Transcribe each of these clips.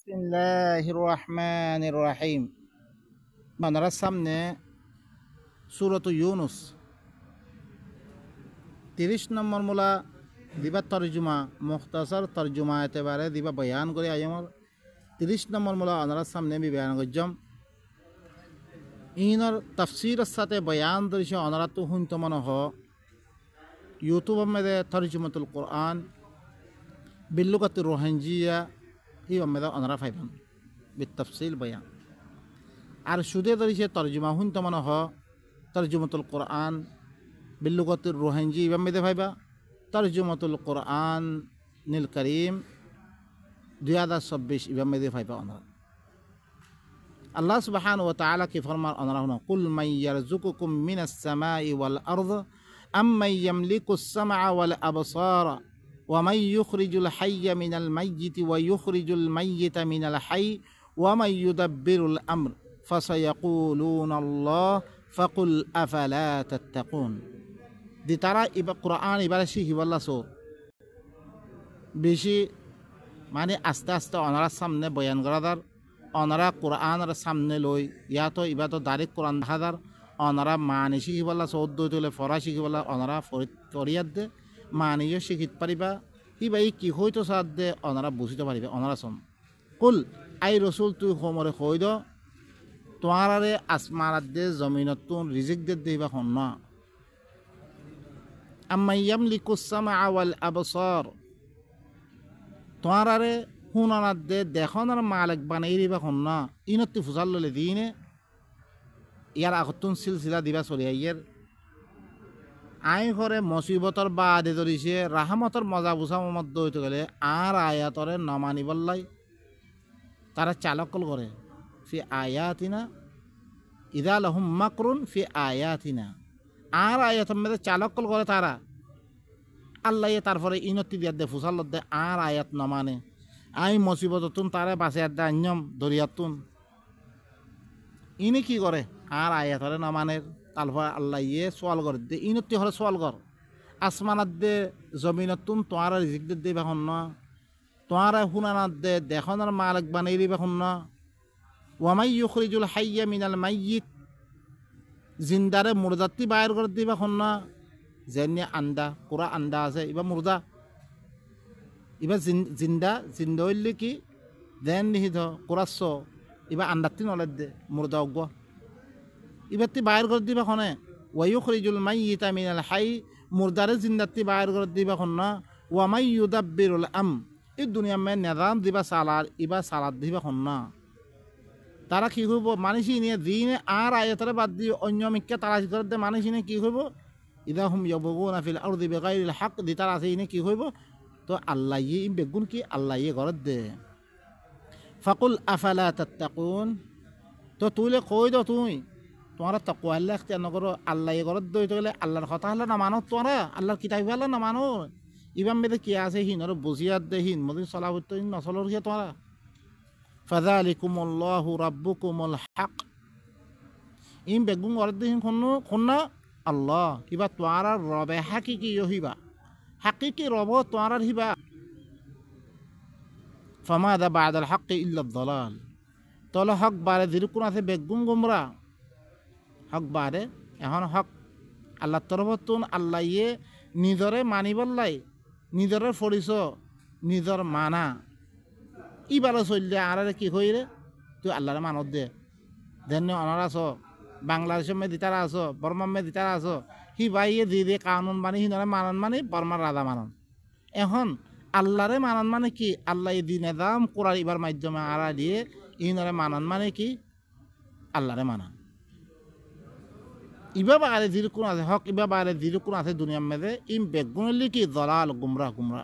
বিসমিল্লাহির রহমানির রহিম। আপনারা সামনে সূরাত ইউনুস 30 নম্বর মূলা দিবা তরজুমা মুখতাসার তরজুমা এতেবারে দিবা বয়ান করে আয়মর 30 নম্বর মূলা আপনারা সামনে বয়ান করজম ইনর তাফসিরের সাথে বয়ান দৃশ্য আপনারা তো শুনতে মনে হ ইউটিউব মেদে তরজুমাতুল কোরআন বিল্লুগাতুর রোহিঙ্গিয়া হি মেদে আপনারা পাইবেন বিতফসিল বয়ান আর সুদে দরিছে তরজুমা শুনতে মনে হ তরজুমাতুল কোরআন বিল্লুগাতুর রোহিঙ্গি ইবাম মেদে ভাইবা তরজুমাতুল কোরআন নীল করিম 2024 ইবাম মেদে ভাইবা আপনারা আল্লাহ সুবহানাহু ওয়া তাআলা কি ফরমান আপনারা শুনো কুল মান ইয়ারযুকুকুম মিনাস সামাই ওয়াল আরদ আম্মান ইয়ামলিকুস সামআ ওয়াল আবসারা ওয়া মান ইউখরিজুল হাইয়্যা মিনাল মাইয়িতি ওয়া ইউখরিজুল মাইয়িতা মিনাল হাইয়্যি ওয়া মান ইউদাব্বিরুল আমর ফাসায়াকুলুনা আল্লাহ ফাকুল আফালা তাত্তাকুন দি তারা ইবা কোরআন এবারে শিখিবাল্লা সোর বেশি মানে আস্তে আস্তে ওনারা সামনে বয়ান করাদার ওনারা কোরআনের সামনে লই ইয়াতো ইবা তো ডাইরেক্ট কোরআন দেখাদার ওনারা মানে শিখিবাল্লা চৌদ দইলে ফরা শিখিবাল্লা ওনারা ফরিয়াদ দে মানিও শিখিত পারিবা ইবা ই কি হইতো সাদ দে ওনারা বুঝিতে পারিবে ওনারা সম কুল আই রসুল তুই হোমরে হই দ তোমারে আসমানাত দে জমিনত তুন রিজিক দে দিবা হন না আম্মা ইয়ামলিকুস সামআ ওয়াল আবসার তোমারে হুনানাত দে দেখনার মালিক বানাই দিবা হন না ইনতি ফুজাল ললে দিনে ইয়ার আগতুন সিলসিলা দিবা চলি আইয়ের আই ঘরে মুসিবতর বাদে ধরিছে রাহমতর মজা বুঝা মত হইতে গেলে আর আয়াতরে নমানিবল্লাই তারা চালকল করে ফি আয়াতিনা ইদা লাহুম মাকরুন ফি আয়াতিনা আর আয়াতের মধ্যে চালকল করে তারা আল্লাহ তারপরে ইনতি দিয়া দে ফুসাল দে আর আয়াত নমানে আই মুসিবততুন তারে বাঁচে দে আন্যম দরিয়াতুন ইনি কি করে আর আয়াতরে নমানের তারপর আল্লাহ সোয়াল করে দে ইনতি হলে সোয়াল কর আসমানাত দে জমিনতুন তোমার রিজিক দে দিবা হন না তোমার হুনানাত দে দেখনার মালিক বানাই দিবা হন না ওয়ামাই ইউখরিজুল হাইয়্যা মিনাল মাইয়িত জিন্দারে মুরদাতি বাইর করে দিবা হন না যেনে আন্দা পুরা আন্দা আছে ইবা মুর্দা ইবা জিন্দা জিন্দা হইলে কি দেন নিহিত কুরাচ্ছ ইবা আন্দাতি নলে দে মুর্দা অজ্ঞ ইবাতি বাইর করে দিবা খনে ওয়াইউখরিজুল মাইয়িতা মিনাল হাই মুর্দারে জিন্দাতি বাইর করে দিবা খন না ওয়ামাই ইউদাব্বিরুল আম এই দুনিয়া মে নিজাম দিবা সালার ইবা সালাদ দিবা খন না তারা কি হইব মানুষই নিয়ে দিনে আর আয়াতরে বাদ দিয়ে অন্য মিক্কা তালাশ করে দে মানুষই নিয়ে কি হইব ইদা হুম ইয়াবগুনা ফিল আরদি বিগাইরিল হক দি তারা আছে ইনে কি হইব তো আল্লাহ ই বেগুন কি আল্লাহ ই ঘরত দে ফাকুল আফালা তাত্তাকুন তো তুইলে কই দ তুই তোমার তাকওয়া আল্লাহ ইখতিয়ার নকরো আল্লাহ ই ঘরত দইতে গেলে আল্লাহর কথা হলো না মানো তোরা আল্লাহর কিতাব হলো না মানো ইবাম বেদে কি আছে হিনর বুঝিয়াত দে হিন মদিন চলাবত নচলর কি তোরা ফাযালিকুমুল্লাহু রাব্বুকুমুল হক ইম বেগুন ঘরত দে হিন খুন্না আল্লাহ কিবা তোয়ার রবে হাকিকি হিবা হাকিকি রব তোয়ার হিবা ফামাদা বাদাল হাক্কি ইল্লা দালাল তলে হক বারে দিরকুন আছে বেগুন গুমরা হক বারে এখন হক আল্লাহ তরফতুন আল্লাহ ইয়ে নিজরে মানিবল্লাই নিজরে ফরিস নিজর মানা ইবারে চললে আর কি হইরে তুই আল্লাহরে মানত দে ধন্য অনার আছো বাংলাদেশের মে দিতারা আছো বর্মার মে দিতারা আছো হি ভাইয়ে দি দিয়ে কানুন মানে হিনরে মানন মানে বর্মার রাজা মানন এখন আল্লাহরে মানন মানে কি আল্লাহ দি নিজাম কোরআন ইবার মাধ্যমে আড়া দিয়ে ইনরে মানন মানে কি আল্লাহরে মানন ইবা বারে জিরকুন আছে হক ইবা বারে জিরকুন আছে দুনিয়ার মধ্যে ইম বেগুনলি কি দলাল গুমরা গুমরা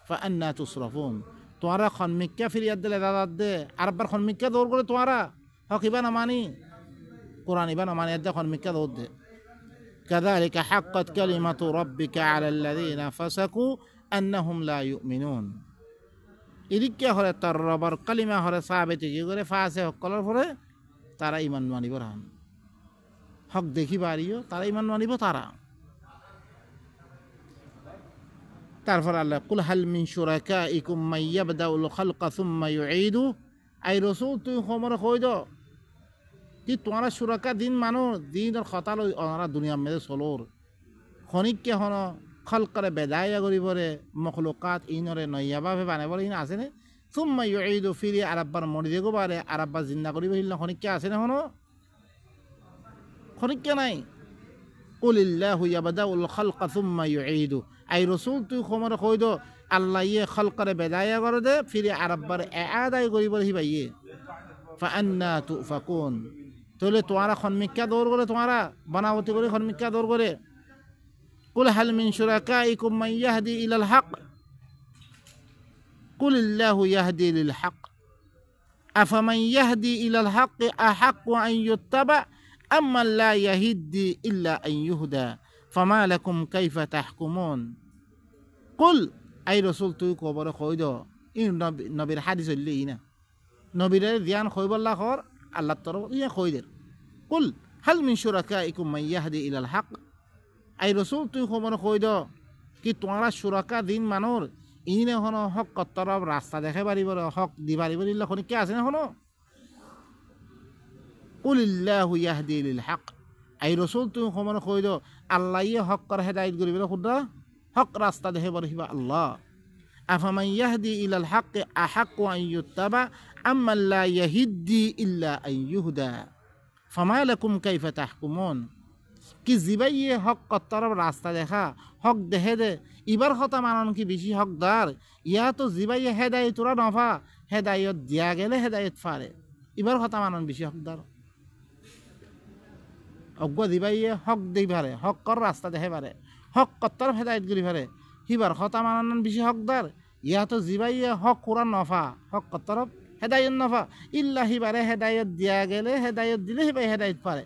ফাআন্না তুসরাফুন তোরা খনমিক্কা ফিরিয়াদ দিলে দাদাত দে আরবার খনমিক্কা দৌড় করে তোরা হক ইবা না মানি কোরআন ইবা না মানি এদ খনমিক্কা দৌড় দে কাযালিকা হাক্কাত কালিমাতু রাব্বিকা আলাল লাযিনা ফাসাকু আন্নাহুম লা ইউমিনুন ইদিকে হরে তার রবার কালিমা হরে সাহাবেতে কি করে ফাসে হকলর পরে তারা ঈমান মানিব রান হক দেখি বাড়িও তারা ঈমান মানিব তারা তারপর আল্লাহ কুল হাল মিন শুরাকাইকুম মান ইয়াবদাউল খালকা সুম্মা ইউঈদু, আই রাসূল তুই খবর কই দ কি তোমারা শুরাকা দিন মানো দিনের কথা লই ওনারা দুনিয়ার মধ্যে চলোর খনিককে হন খলকরে বেদায়া করিবরে মখলুকাত ইনরে নয়াভাবে বানাবার ইন আছে নে সুম্মা ইউঈদু ফিরি আরাব্বার মরি দেগো বারে আরাব্বার জিন্দা করিব হিল্লা খনিককে আছে না হনো খনিককে নাই কুলিল্লাহু ইয়াবদাউল খালকা সুম্মা ইউঈদু, আই রাসূল তুই খবর কই দ আল্লাহ ইয়ে খলকরে বেদায়া করে দে ফিরি আরাব্বার আদায় করিবরে হিবাইয়ে ফাআন্না তুফাকুন, তাহলে তোমারা খনমিকা দৌড় করে তোমারা বানাবতি করে খনমিকা দৌড় করে কুল হাল মিন শুরাকাইকুম মান ইয়াহদি ইলাল হক কুলিল্লাহু ইয়াহদি লিল হক আফামান ইয়াহদি ইলাল হক আহাক্কু আন ইউত্তাবা আম্মা লা ইয়াহদি ইল্লা আন ইউহদা ফামা লাকুম কাইফা তাহকুমুন। কুল আই রাসূল তুই কবর কই দ ই নবীর হাদিস হইলে না নবীর ধ্যান কইবল্লা কর আল্লাহর তরফ ইয়া কই দে কুল হাল মিন শুরাকাইকুম মান ইয়াহদি ইলাল হক, আই রাসূল তুই খবর কই দ কি তোমরা শুরাকা দিন মানুর ইনে হন হক তরফ রাস্তা দেখে পারিব হক দি পারিব ইল্লা খনিকে আছে না হনো কুলিল্লাহু ইয়াহদি লিল হক, আই রাসূল তুই খবর কই দ আল্লাহ ইয়ে হক কর হেদায়েত করিবে খুদা হক রাস্তা দেখে পারিবা আল্লাহ আফামান ইয়াহদি ইলাল হক আহাক্কু আন ইউত্তাবা আম্মা লা ইয়াহদি ইল্লা আন ইউহদা ফামা লাকুম কাইফা তাহকুমুন, কি জিবাইয়ে হক কত্তরব রাস্তা দেখা হক দেহে দে ইবার কথা মানন কি বেশি হকদার, ইয়া তো জিবাইয়ে হেদায়েত তোরা নফা হেদায়েত দিয়া গেলে হেদায়েত ফারে ইবার কথা মানন বেশি হকদার অজ্ঞ জিবাইয়ে হক দেই পারে হক কর রাস্তা দেখে পারে হক কত্তরব হেদায়েত করি পারে হিবার কথা মানন বেশি হকদার, ইয়া তো জিবাইয়ে হক কোরআন নফা হক কত্তরব হেদায়েত নফা ইল্লা হিবারে হেদায়েত দিয়া গেলে হেদায়েত দিলে হিবাই হেদায়েত পারে,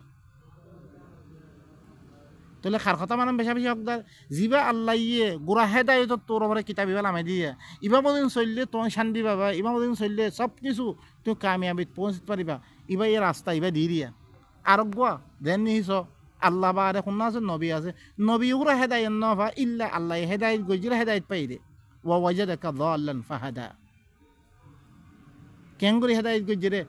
তাহলে খার কথা মানে বেশা বেশি হকদার জিবা আল্লাহ ইয়ে গোড়া হেদায়ত তোর ওপরে কিতাব ইবা নামে দিয়ে ইবা মদিন চললে তুমি শান্তি পাবা ইবা মদিন চললে সব কিছু তুমি কামিয়াবিত পৌঁছতে পারিবা ইবা ইয়ে রাস্তা ইবা দিয়ে দিয়া আরোগ্য দেন নিহিস আল্লাহ বা আরে শুনা আছে নবী আছে নবী ওরা হেদায়ত নফা ইল্লা আল্লাহ হেদায়ত গজিলে হেদায়ত পাই দে ওয়া ওয়াজাদাকা যাল্লান ফাহাদা কেন করে হেদায়ত গজিরে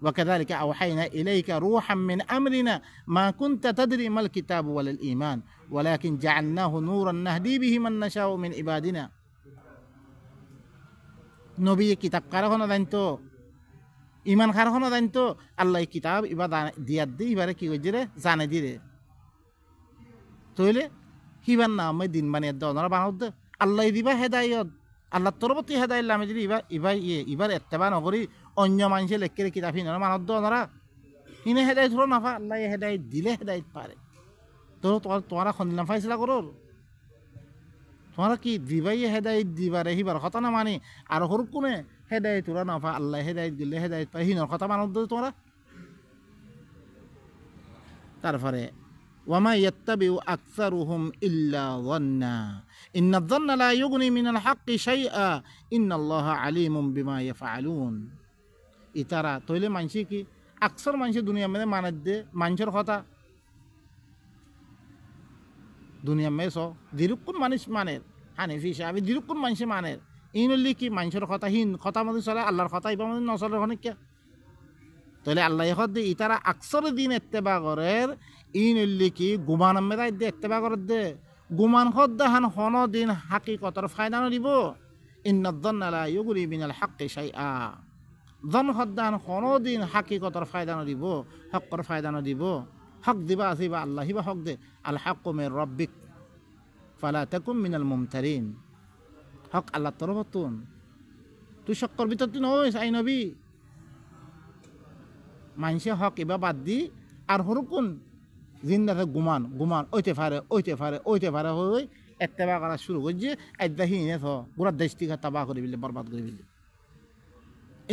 وكذلك أوحينا إليك روحا من أمرنا ما كنت تدري ما الكتاب ولا الإيمان ولكن جعلناه نورا نهدي به من نشاء من عبادنا নবী কিতাব কারখানা জানতো ইমান কারখানা জানতো আল্লাহ কিতাব ইবা দিয়ার দি ইবারে কি কইরে জানে দিরে তইলে হিবার না আমি দিন বানিয়ে দাও না বানাও দে আল্লাহ দিবা হেদায়ত আল্লাহ তরবতি হেদায়ত লামে যদি ইবার এত্তেবা নকরি অন্য মানুষে লেখকে কিতাব হিন মানত দরা হিনে হেদায়ত হলো নাফা আল্লাহ হেদায়ত দিলে হেদায়ত পারে তো তোমারা খন্দিলাম ফাইসলা করো তোমরা কি দিবাই হেদায়ত দিবারে হিবার কথা না মানে আর হর কোনে হেদায়ত হলো নাফা আল্লাহ হেদায়ত দিলে হেদায়ত পারে হিনের কথা মানত তোমরা তারপরে ওয়ামা ইয়াত্তাবিউ আকসারুহুম ইল্লা যান্না ইন্না যান্না লা ইউগনি মিনাল হাক্কি শাইআ ইন্নাল্লাহা আলিমুম বিমা ইয়াফআলুন, ইতারা তইলে মানসি কি আকসর মানসি দুনিয়া মধ্যে মানত দে মানুষের কথা দুনিয়া মে দিরুকুন মানুষ মানের হানিফি সাহেব দিরুকুন মানুষ মানের ইনলি কি মানুষের কথা হিন কথা মধ্যে চলে আল্লাহর কথা ইবা মধ্যে নচলে অনেক তাহলে আল্লাহ হদ ইতারা আকসর দিন এত্তেবা করের ইনলি কি গুমান মেদাই দে এত্তেবা করের দে গুমান হদ হান হন দিন হাকিকতর ফায়দা দিব ইন্না যান্না লা ইউগনি মিনাল হাক্কি শাইআ জন হদ্দান কোনো দিন হাকিকতর ফায়দা দিব হকর ফায়দা দিব হক দিবা আসিবা আল্লাহ হিবা হক দে আল হাক্কু মির রাব্বিক ফালা তাকুম মিনাল মুমতারিন, হক আল্লাহ তরফতুন তুই শক্কর ভিতর তুই নইস আই নবী মানুষে হক এবার বাদ দি আর হরকুন জিন্দাতে গুমান গুমান ওইতে পারে হই এত্তেবা করা শুরু করছে একদাহি এনে থ গোড়ার দেশ থেকে তাবা করে বিলে বরবাদ করে বিলে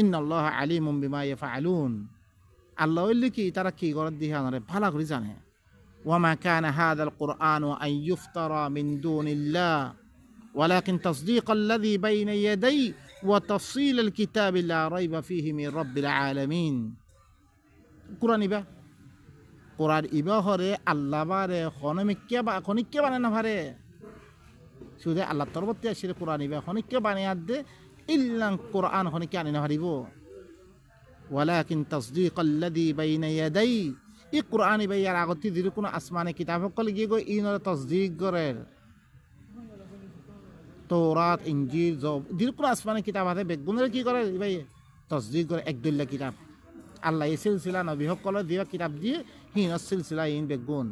ইন্নাল্লাহা আলিমুম বিমা ইয়াফআলুন, আল্লাহ হইলে কি তারা কি করার দিকে আনারে ভালো করে জানে ওয়ামা কানা হাযাল কুরআনু আন ইফতারা মিন দুনিল্লাহ ওয়ালাকিন তাসদীকাল্লাযী বাইনা ইয়াদাই ওয়া তাফসীলাল কিতাবি লা রাইবা ফীহি মির রাব্বিল আলামিন, কোরআন ইবা হরে আল্লাহ বারে খনিকে বানে না পারে শুধু আল্লাহ তরবতে আসলে কোরআন ইবা খনিককে বানিয়ে দে ইল্লাং কোরআন খনিককে আনি না হারিব ওয়ালাকিন তাসদীকাল্লাযী বাইনা ইয়াদাই এই কোরআন ইবা ইয়ার আগতে যদি কোনো আসমানে কিতাব সকল গিয়ে গই ইনর তাসদীক করে তৌরাত ইনজিল যদি কোনো আসমানে কিতাব আছে বেগুনের কি করে ইবা তাসদীক করে একদুল্লা কিতাব আল্লাহ এই সিলসিলা নবী সকলের দিয়া কিতাব দিয়ে হিনর সিলসিলা ইন বেগুন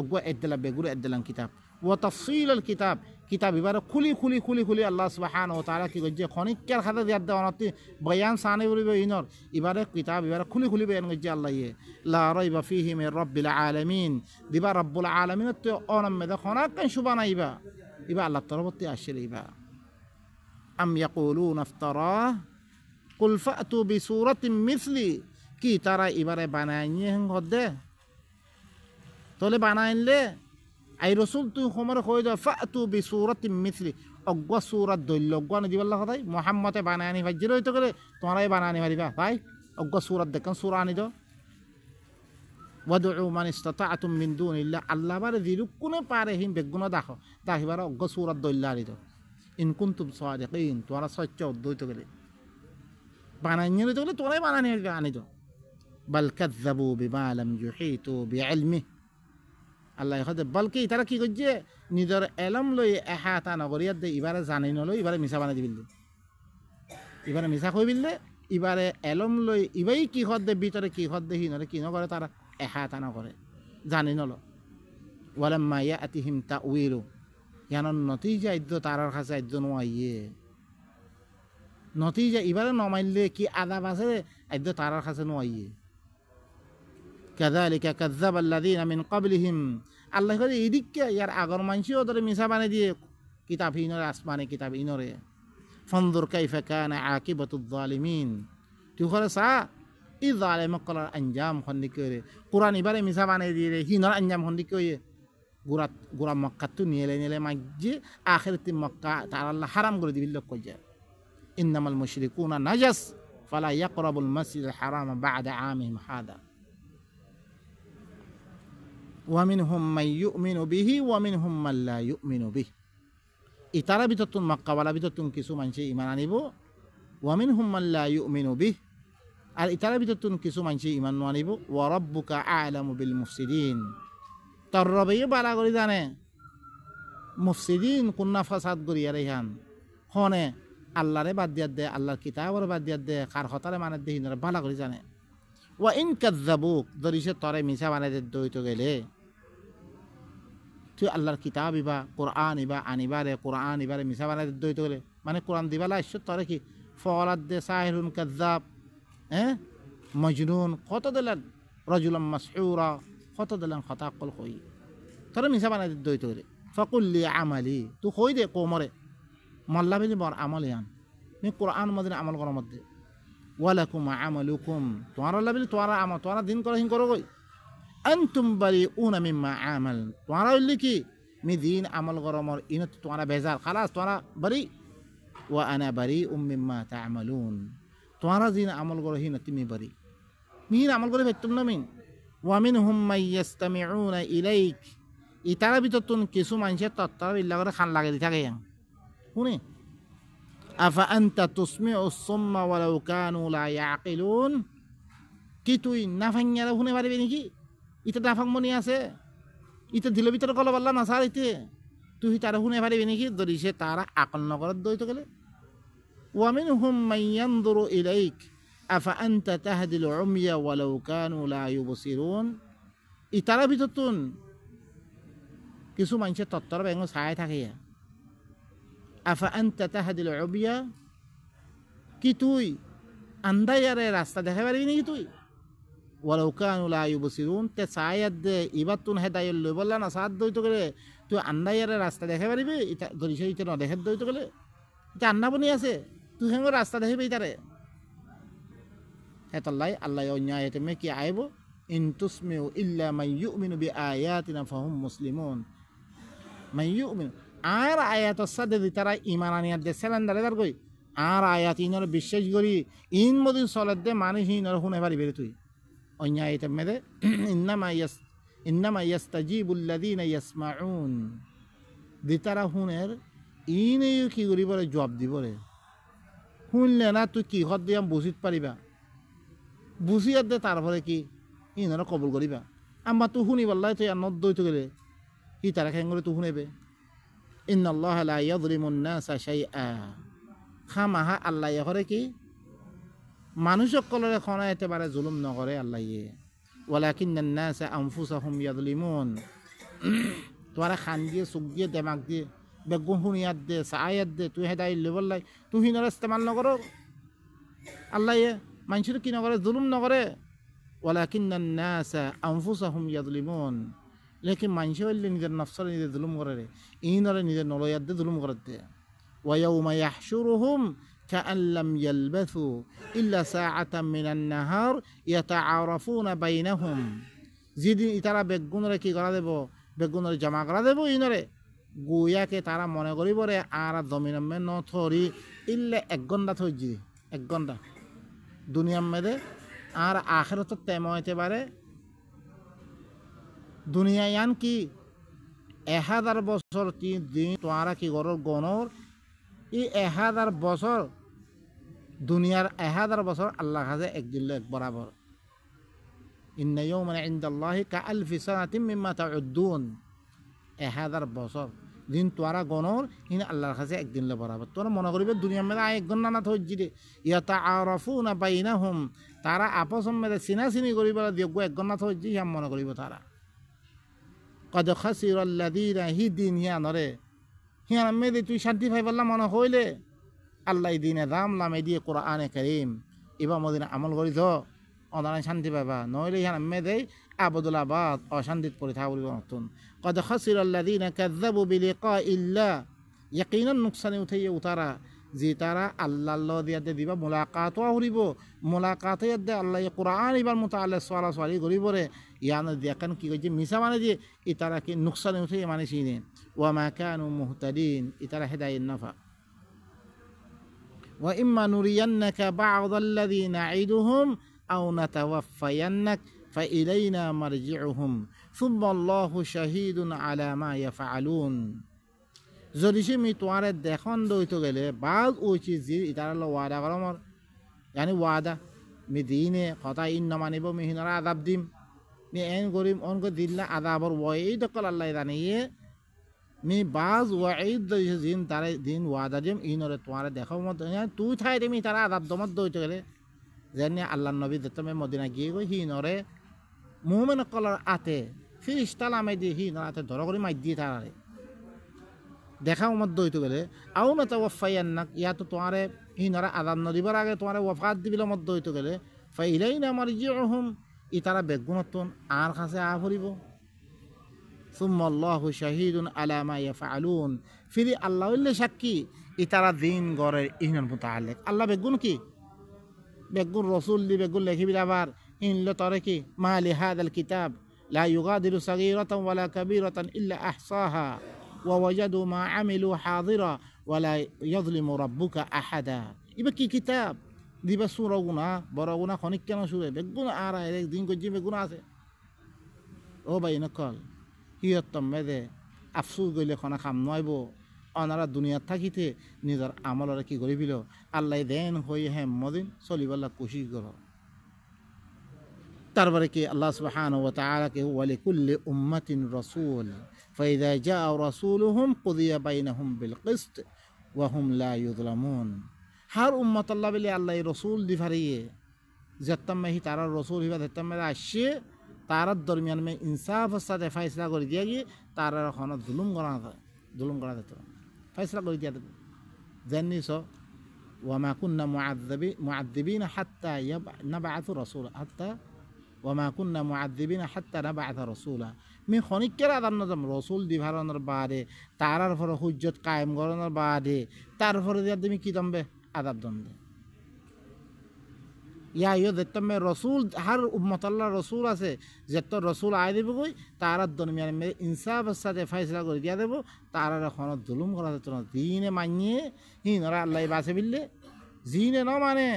অগ্য এদ্দলা বেগুর এদ্দলাম কিতাব ওয়া তাফসীলাল কিতাব কিতাব এবারে খুলি আল্লাহ সুবহানাহু ওয়া তাআলা কি গজ্জে খনিকের খাতা দিয়া দেওয়ানতি বয়ান সানে বলিব ইনর এবারে কিতাব এবারে খুলি বয়ান গজ্জে আল্লাহ ইয়ে লা রাইবা ফীহি মির রাব্বিল আলামিন দিবা রব্বুল আলামিন তো অনাম মেদা খনাকান সুবানাইবা ইবা আল্লাহ তরফতে আসলে ইবা আম ইয়াকুলুনা ইফতারা কুল ফাতু বিসূরাতিন মিসলি কি তারা এবারে বানাইয়ে হদে তোলে বানাইলে আই রসুল তুই সময় কই দাও ফাতু বিসূরাতিন মিসলি অজ্ঞ সূরাত দৈল্য অজ্ঞ দিবাল্লাহ কথাই মুহাম্মদে বানায় আনি ভাই জিরো হইতে গেলে তোমরাই বানায় আনি পারিবা ভাই অজ্ঞ সূরাত দেখেন সূরা আনি দাও ওয়াদউ মান ইসতাতা'তুম মিন দুনিল্লাহ আল্লাহ বারে দিরু কোনে পারে হিম বেগুন দেখো দাহিবার অজ্ঞ সূরাত দৈল্য আনি দাও ইন কুনতুম সাদিকিন তোমরা সত্য হইতে গেলে বানায় নিয়ে হইতে গেলে তোমরাই বানায় আনি দাও বাল কাযযাবু বিমা লাম ইউহিতু বিইলমিহি আল্লাহ হদে বলকে তারা কি করছে নিজের এলম লই এহাতা নগরিয়াত দে এবারে জানি নলই এবারে মিছা বানাই দিবিল এবারে মিছা কই বিললে এবারে এলম লই ইবাই কি হদ দে ভিতরে কি হদ দে হিনরে কি নগরে তারা এহাতা নগরে জানি নল ওয়ালাম্মা ইয়াতিহিম তাউইলু ইয়ান নতিজা ইদ্দ তারার কাছে ইদ্দ নইয়ে নতিজা এবারে নমাইলে কি আদা বাসে ইদ্দ তারার কাছে নইয়ে কাযালিকা কাযযাবাল্লাযীনা মিন ক্বাবলিহিম আল্লাহ কই এদিকে ইয়ার আগর মানসি ওদের মিছা বানাই দিয়ে কিতাব হিনরে আসমানে কিতাব ইনরে ফানজুর কাইফা কানা আকিবাতুয যালিমিন তুই করে সা ই জালিম কলার আঞ্জাম খন্দি করে কুরআন এবারে মিছা বানাই দিয়ে হিনর আঞ্জাম খন্দি কই গুরা মক্কা তু নিলে মাজ্জে আখিরাতে মক্কা তার আল্লাহ হারাম করে দিবিল কই যায় ইন্নামাল মুশরিকুনা নাজাস ফালা ইয়াকরাবুল মাসজিদুল হারাম বা'দা আমিহিম হাদা ওয়ামিনহুম মান ইউমিনু বিহি ওয়ামিনহুম মান লা ইউমিনু বিহি ইতারা ভিতরতুন মক্কাওয়ালা ভিতরতুন কিছু মানুষ ঈমান আনিব ওয়ামিনহুম মান লা ইউমিনু বিহি আর ইতারা ভিতরতুন কিছু মানুষ ঈমান আনিব ওয়া রাব্বুকা আ'লামু বিল মুফসিদিন তার রবে বালা করে জানে মুফসিদিন কুন্না ফাসাদ করিয়া রেহান হনে আল্লাহরে বাদ দিয়া দে আল্লাহর কিতাবরে বাদ দিয়া দে কার হতারে মানে দে হিনরে বালা করে জানে ওয়া ইন কাযযাবুক দরিসে তরে মিছা বানাই দইতো গেলে তুই আল্লাহর কিতাব ইবা কোরআন ইবা আনিবারে কোরআন ইবারে মিছা বানাই দইতো গেলে মানে কোরআন দিবালা ঈশ্বর তরে কি ফলাদ দে সাহিরুন কাযযাব মজনুন কত দিলেন রাজুলাম মাসহুরা কত দিলেন খতা কল কই তরে মিছা বানাই দইতো গেলে ফাকুল লি আমালি তুই কই দে কোমরে মাল্লা বিলি বর আমল ইয়ান নি কোরআন মধ্যে আমল করার মধ্যে ওয়ালাকুম আমালুকুম তোমার লাবিল তোরা আমল তোরা দিন করে হিং করো গই আনতুম বারিউনা মিম্মা আমাল তোরা হইলি কি মি দিন আমল গরমর ইনত তোরা বেজার খালাস তোরা বারি ওয়া আনা বারিউম মিম্মা তা'মালুন তোরা দিন আমল গরো হিন তুমি বারি মিন আমল করে ভেতুম না মিন ওয়া মিনহুম মান ইস্তামিউনা ইলাইক ইতারা ভিতরতুন কিছু মানুষের তত্ত্ব বিল্লাহ করে খান লাগে দি থাকে শুনি আফা আনতা তুসমিউ সুম্মা ওয়ালাউ কানু লা ইয়াকিলুন কি তুই নাফাঙ্গারা শুনে পারবি নাকি ইটা নাফাংমনি আছে ইটা দিল ভিতরে কল পারলা না স্যার ইতে তুই তারা শুনে পারবি নাকি যদি সে তারা আকল নগরত দইতো গেলে ওয়া মিনহুম মান ইয়ানজুরু ইলাইক আফা আনতা তাহদিল উমিয়া ওয়ালাউ কানু লা ইউবসিরুন ইতারা ভিতরতুন কিছু মানুষের তত্ত্বর ব্যাঙ্গ ছায় থাকে আফা আনতা তাহদিল উমিয়া কি তুই আন্দায়ারে রাস্তা দেখা পারবি নাকি তুই ওয়ালাউ কানু লা ইউবসিরুন তে ছায়াত দে ইবাত তুন হেদায়েত লই বললা না সাদ দইতো গেলে তুই আন্দায়ারে রাস্তা দেখা পারবি এটা দরিছে ইতে না দেখে দইতো গেলে এটা আন্না বনি আছে তুই হেঙ্গ রাস্তা দেখিবি তারে হেতাল্লাই আল্লাহ অন্যায় এতে মে কি আইব ইন তুসমিউ ইল্লা মান ইউমিনু বিআয়াতিনা ফাহুম মুসলিমুন মান ইউমিনু আর আয়াত সাদে তারা ঈমান আনিয়া দে সেলেন্ডারে দার কই আর আয়াত ইনর বিশ্বাস করি ইন মদিন সলাত দে মানুষ ইনর শুনে পারিবে তুই অন্যায় এতে মেদে ইন্নামা ইয়াস্তাজিবুল্লাযীনা ইয়াসমাউন দি তারা শুনের ইনেও কি করিবরে জবাব দিবরে শুনলে না তুই কি হত দিয়া বুঝিত পারিবা বুঝিয়ার দে তারপরে কি ইনারা কবুল করিবা আমার তো শুনি পাল্লাই তুই আর নদ দইতে গেলে ই তারা খেং করে তুই শুনেবে ইন্নাল্লাহ লা ইয়াযলিমুন নাসা শাইআ খামাহা আল্লাহ করে কি মানুষ সকলের খনা একেবারে জুলুম নকরে আল্লাহ ওয়ালাকিন্নান নাসা আনফুসাহুম ইয়াযলিমুন তোরা খান দিয়ে চুক দিয়ে দেমাক দিয়ে বেগুন শুনিয়াত দে চায়াত দে তুই হেদাই লেবলাই তুই হিনার ইস্তেমাল নকর আল্লাহ মানুষের কি নকরে জুলুম নকরে ওয়ালাকিন্নান নাসা আনফুসাহুম ইয়াযলিমুন লেকিন মানুষ হইলে নিজের নফসরে নিজে জুলুম করে রে ইনরে নিজের নলয়াত দে জুলুম করে দে ওয়ায়াউমা ইয়াহশুরুহুম কাআন লাম ইয়ালবাথু ইল্লা সাআতাম মিনান নাহার ইয়াতাআরাফুনা বাইনাহুম যেদিন তারা বেগুনরে কি করা দেব বেগুনরে জমা করা দেব ইনরে গুয়াকে তারা মনে করিব রে আর জমিনমে ন থরি ইল্লে 1 ঘন্টা থইজি 1 ঘন্টা দুনিয়ার মেদে আর আখিরাত তেম হইতে পারে দুনিয়া ইয়ান কি 1000 বছর দিন তোরা কি গরর গণর এই 1000 বছর দুনিয়ার 1000 বছর আল্লাহ কাছে একদিন এক বরাবর ইন্না ইয়াওমান ইনদাল্লাহি কাআলফি সানাতিন মিম্মা তাউদ্দুন 1000 বছর দিন তোরা গণর ইন আল্লাহর কাছে একদিন লে বরাবর তোরা মনে করিবে দুনিয়ার মধ্যে 1 ঘন্টা না থইজি রে ইয়াতাআরাফুনা বাইনাহুম তারা আপস মধ্যে চিনাচিনি করিব দিও 1 ঘন্টা থইজি হিয়াম মনে করিব তারা কদ খাসিরাল্লাযীনা হিদিন হিয়ানরে হিয়ান মেদে তুই শান্তি পাই বললা মনে হইলে আল্লাহ দিনে দাম লামে দিয়ে কোরআনে কারীম ইবা মদিনা আমল করি তো অনারায় শান্তি পাবা নইলে হিয়ান মেদে আবদুল্লাবাদ অশান্তিত পড়ে থাকা বলিব নতুন কদ খাসিরাল্লাযীনা কাযযাবু বিলিকাইল্লাহ ইয়াকিনান নুকসানে উঠাইয়ে উতারা যে তারা আল্লাহ দিয়াতে দিবা মোলাকাত হরিব মোলাকাতে দে আল্লাহ কোরআন এবার মোতাল্লাহ সোয়ালা সোয়ালি করিবরে ইয়ান দেখেন কি কইছে মিছা মানে যে ই তারা কি নুকসানে উঠে মানে সিনে ওয়া মা কানু মুহতাদিন ই তারা হেদায়েত নাফা ওয়া ইম্মা নুরিয়ান্নাকা বা'দাল্লাযী না'iদুহুম আও নাতাওয়াফায়ান্নাক ফাইলাইনা মারজিউহুম সুম্মা আল্লাহু শাহীদুন আলা মা ইয়াফআলুন যদি সে মি তোয়ারে দেখন দইতো গেলে বাদ ওই চিজ যে ইতারা ওয়াদা করো আমার জানি ওয়াদা মি দিনে কথা ইন নমানিব মি হিনারা আদাব দিম মি এন করিম অনকে দিল্লা আদাবর ওয়াইদ কল আল্লাহ জানিয়ে মি বাজ ওয়াইদ দিন তারে দিন ওয়াদা দিম ইনরে তোয়ারে দেখো মত তুই থাই দেমি তারা আদাব দমত দইতো গেলে জানি আল্লাহ নবী দতমে মদিনা গিয়ে গই হিনরে মুমিন কলার আতে ফিরিস্তা লামে দিয়ে হিনর আতে ধর করে মাই দিয়ে তারারে দেখা উমত দইতে গেলে আও না তো ওয়াফাইয়ান্নাক ইয়াতো তোমারে হিনারা আদান নদিবার আগে তোমারে ওয়াফাত দিবিল মত দইতে গেলে ফাইলাইনা মারজিউহুম ই তারা বেগুনতন আর কাছে আ ভরিব সুম্মা আল্লাহু শাহীদুন আলা মা ইয়াফআলুন ফিরি আল্লাহ হইলে সাক্ষী ই তারা দিন গরে ইহনার মুতাআল্লিক আল্লাহ বেগুন কি বেগুন রাসূল দি বেগুন লেখিবি আবার ইনলে তরে কি মা লি হাদাল কিতাব লা ইউগাদিরু সাগীরাতান ওয়ালা কাবীরাতান ইল্লা আহসাহা ووجدوا ما عملوا حاضرا ولا يظلم ربك احدا ইবা কি কিতাব দিবা সূরা গুনাহ বড় গুনাহ খনিক কেন সূরা বেগুন আর এক দিন কই জিমে গুনাহ আছে ও ভাই নকল হিয়তম মেদে আফসোস গইলে খনা কাম নয়ব অনারা দুনিয়া থাকিতে নিজের আমলরে কি করিবিল আল্লাহ দেন হই হে মদিন চলিবাল্লা কোশিশ করো তারপরে কি আল্লাহ সুবহানাহু ওয়া তাআলা কে ওয়ালিকুল্লি উম্মাতিন রাসূল فإذا جاء رسولهم قضي بينهم بالقسط وهم لا يظلمون हर उम्मत अल्लाह बिले अल्लाह रसूल दिफारिए जत्तम में ही तारा रसूल ही जत्तम में आशे तारा दरमियान में इंसाफ साथे फैसला कर दिया कि तारा खाना जुल्म करा देता फैसला कर दिया जन्नी सो वमा कुन्ना मुअद्दिबीन हत्ता नबअथ रसूला हत्ता वमा कुन्ना मुअद्दिबीन हत्ता नबअथ रसूला मी खनिकेर आदान नजम रसूल दिभारनर बादे तारार पर हुज्जत कायम करनर बादे तार पर दिया তুমি কি দমবে আযাব দমবে ইয়া ইয় দতমে রসুল হর উম্মত আল্লাহ রসুল আছে যত রসুল আই দেব কই তারার দরমিয়ান মে ইনসাফ সাথে ফয়সালা করে দিয়া দেব তারার এখন জুলুম করা যেত না দিনে মানিয়ে হিনরা আল্লাহ বাসে বিললে জিনে না মানে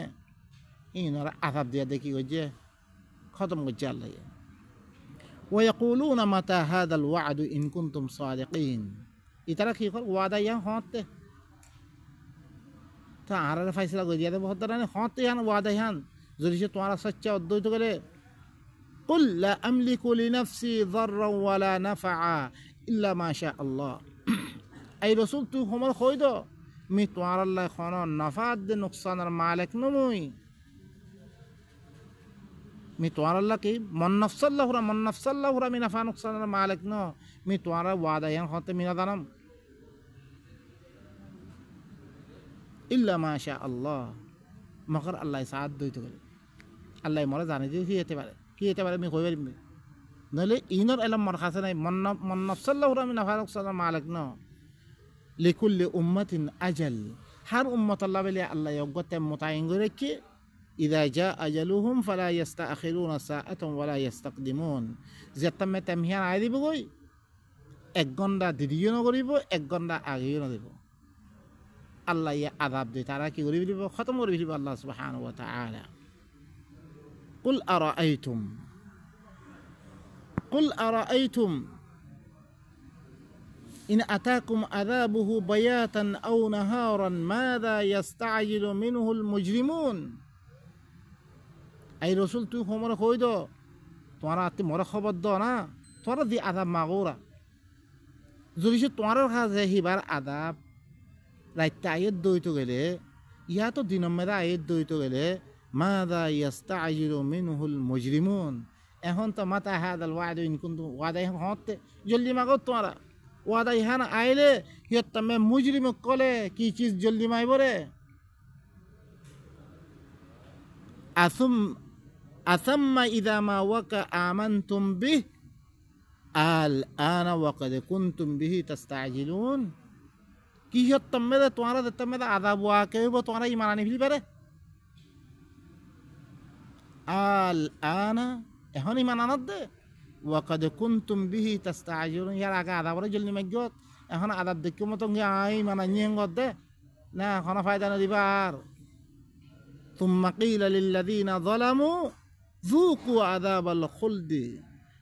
হিনরা আযাব দিয়া দেখি কই যে খতম করছে আল্লাহ ويقولون متى هذا الوعد إن كنتم صادقين ইতারা কি কর ওয়াদা ইয়ান হতে তা আর ফাইসলা করে দিয়া দেব হতে হতে ইয়ান ওয়াদা ইয়ান যদি সে তোমার সচ্চা অদ্বৈত করে قل لا أملك لنفسي ضرا ولا نفعا إلا ما شاء الله أي رسول تو همر خويدو مي توار الله خانا نفعت دي نقصان المالك نموي مي توار الله كي من نفس الله را مي نفع نقصان المالك نو مي توار وعدا ين خاطر مي ندانم إلا ما شاء الله مگر الله سعاد دويتو گل الله مره জানে যে কি হতে পারে আমি কই পারিম নলে ইনর এলম মর খাসে নাই মন নফসাল্লাহু রা মিন ফারুক সাল্লাম মালিক ন লিকুল্লি উম্মাতিন আজাল হার উম্মত আল্লাহ বলে আল্লাহ যজ্ঞতে মুতায়িন করে কি ইদা জা আজালুহুম ফালা ইস্তাখিরুনা সাআতান ওয়ালা ইস্তাকদিমুন যেতামে তামহিয়ান আই দিব কই এক ঘন্টা দেরিও ন করিব এক ঘন্টা আগেও ন দিব আল্লাহ ইয়া আযাব দে তারা কি করিব দিব খতম করিব দিব আল্লাহ সুবহানাহু ওয়া তাআলা قل أرأيتم إن أتاكم عذابه بياتا أو نهارا ماذا يستعجل منه المجرمون أي رسول تو خمر خويدو تمہارا আত্মি মরা খবর দাও না তোরা দি আযাব মাগুরা যদি সে তোমার কাছে হিবার আযাব রাইতে আয়াত দইতো গেলে ইয়া তো দিনের মেদা আয়াত দইতো গেলে ماذا يستعجل منه المجرمون এখন তো মাতা হাদাল ওয়াদু ইন কুনতু ওয়াদা হতে জলদি মাগো তোরা ওয়াদা ইহান আইলে হিয়তমে মুজরিম কলে কি চিজ জলদি মাইবরে আসাম্মা ইযা মা ওয়াকা আমানতুম বিহ আল আনা ওয়াকাদ কুনতুম বিহি তাস্তাজিলুন কি হিয়তমে তোরা দতমে আযাব ওয়াকে তোরা ঈমান আনি ফিলবারে আল আনা এখন ইমান আনাত দে ওয়াকাদ কুনতুম বিহি তাস্তাজিলুন ইয়ার আগে আদাবরে জলনি মাগত এখন আদাব দেখি মতো আই মানে নিয়ঙ্গত দে না এখন ফায়দা না দিবার তুম্মা কিলা লিল্লাযিনা যালামু যুকু আযাবাল খুলদি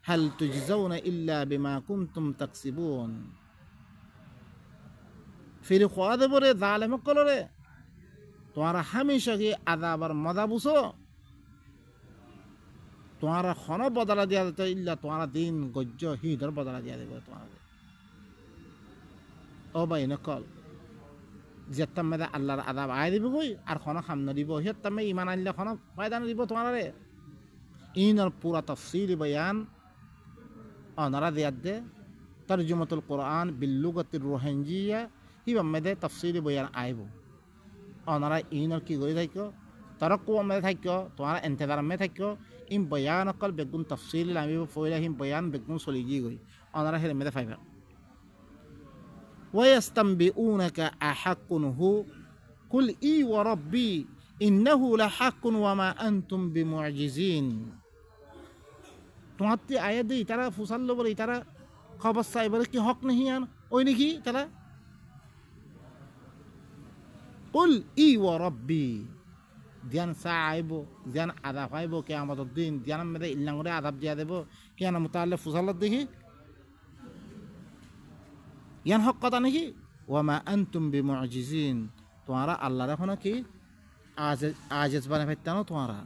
হাল তুজজাউনা ইল্লা বিমা কুনতুম তাকসিবুন ফির খোয়াদ বরে জালেম কলরে তোমার হামেশা কি আযাবার মজা বুঝো তোমার খন বদলা দিয়া দিতে ইল্লা তোমার দিন গজ্য হিদর বদলা দিয়া দেবে তোমার ও ভাই নকল যেতাম মেদা আল্লাহর আযাব আয় দিব কই আর খন খাম নদিব হেতামে ইমান আনলে খন ফায়দা নদিব তোমার রে ইনর পুরা তাফসীল বয়ান অনারা দিয়াত দে তরজুমাতুল কুরআন বিল লুগাতির রোহিঙ্গিয়া হিবাম মেদে তাফসীল বয়ান আইব অনারা ইনর কি কই থাকো তরকু মেদে থাকো তোমার ইন্তজার মে থাকো ইম বয়ান অকল বেগুন তফসিল আমি ফয়লা হিম বয়ান বেগুন চলি গিয়ে গই অনারা হেরে মেদে ফাইবা ওয়াস্তামবিউনাকা আহাক্কুন হু কুল ই ওয়া রাব্বি ইন্নাহু লাহাক্কুন ওয়া মা আনতুম বিমুজিজিন তোমাতে আয়াত দি তারা ফুসাল্লো বলে তারা খবর চাই বলে কি হক নেই আন ওই নাকি তারা কুল ই ওয়া রাব্বি ধ্যান চা আইব ধ্যান আদাব আইব কে আমাদের দিন ধ্যান মেরে ইল্লাঙ্গরে আদাব দিয়া দেব কেন মোতালে ফুসালত দেখি ইয়ান হক কথা নাকি ওয়ামা আনতুম বিমুজিজিন তোমারা আল্লাহর এখন কি আজ বানাই ফেলতানো তোমারা